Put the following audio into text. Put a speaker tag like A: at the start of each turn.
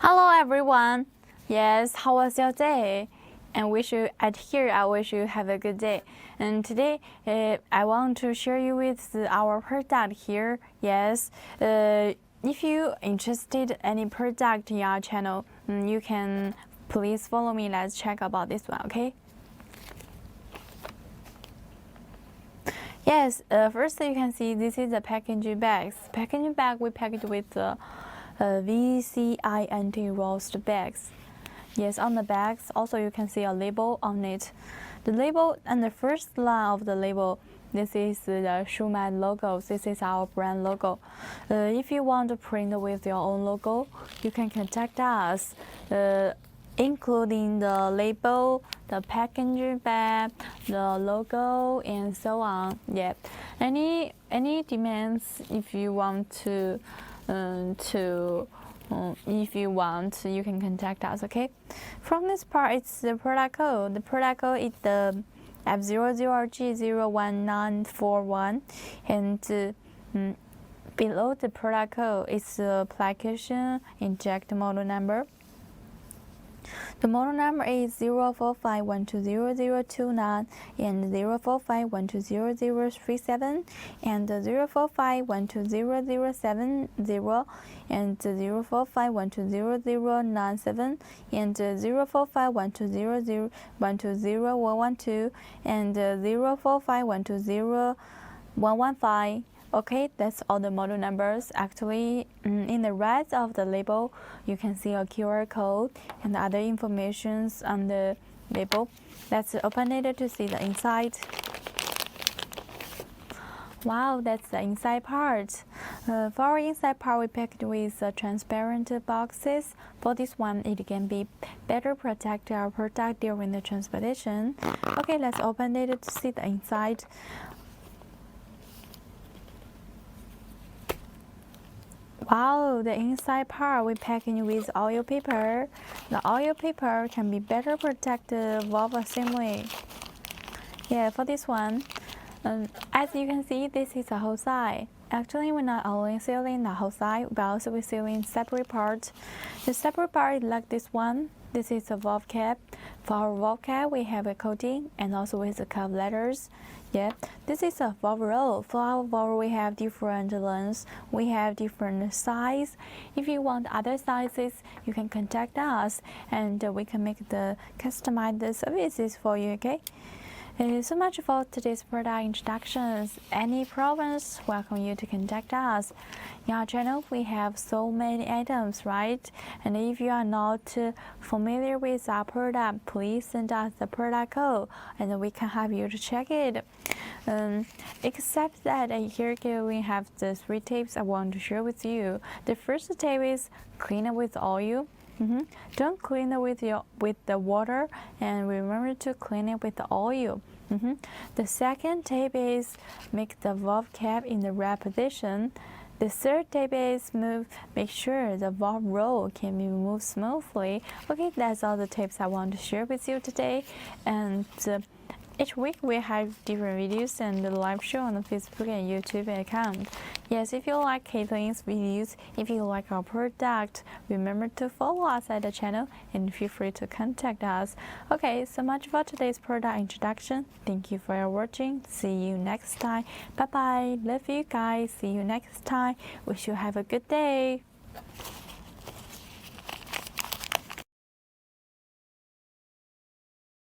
A: Hello everyone. Yes, how was your day? And I wish you have a good day. And today I want to share you with our product here. Yes, if you interested any product in our channel, you can please follow me. Let's check about this one, okay? Yes, first you can see this is the packaging bags. Packaging bag we packaged with the VCI anti-rust bags. Yes, on the bags also you can see a label on it. The label and the first line of the label, this is the Schumatt logo. This is our brand logo. If you want to print with your own logo, you can contact us, including the label, the packaging bag, the logo, and so on. Yep. Any demands if you want to. If you want, you can contact us, okay? From this part, it's the product code. The product code is the F00RJ01941, and below the product code is the application inject model number. The model number is 045120029 and 045120037 and 045120070 and 045120097 and 045120012 and 045120115. Okay, that's all the model numbers. Actually, in the right of the label, you can see a QR code and other informations on the label. Let's open it to see the inside. Wow, that's the inside part. For our inside part, we packed with transparent boxes. For this one, it can be better protect our product during the transportation. Okay, let's open it to see the inside. Wow, the inside part we packaging with oil paper. The oil paper can be better protect the valve assembly. Yeah, for this one, as you can see, this is a whole side. Actually, we're not only sealing the whole side, but also we're sealing separate parts. The separate part is like this one. This is a valve cap. For our valve cap, we have a coating and also with the curved letters. Yeah, this is a valve roll. For our valve, we have different lengths. We have different size. If you want other sizes, you can contact us, and we can make the customized services for you. Okay. So much for today's product introductions. Any problems, welcome you to contact us. In our channel, we have so many items, right? And if you are not familiar with our product, please send us the product code and we can help you to check it. Except that here we have the 3 tips I want to share with you. The first tip is clean it with oil. Don't clean it with the water, and remember to clean it with the oil. The second tip is make the valve cap in the right position. The third tip is make sure the valve roll can be moved smoothly. Okay, that's all the tips I want to share with you today. And each week we have different videos and the live show on the Facebook and YouTube account. Yes, if you like Caitlin's videos, if you like our product, remember to follow us at the channel and feel free to contact us. Okay, so much for today's product introduction. Thank you for your watching. See you next time. Bye bye. Love you guys. See you next time. Wish you have a good day.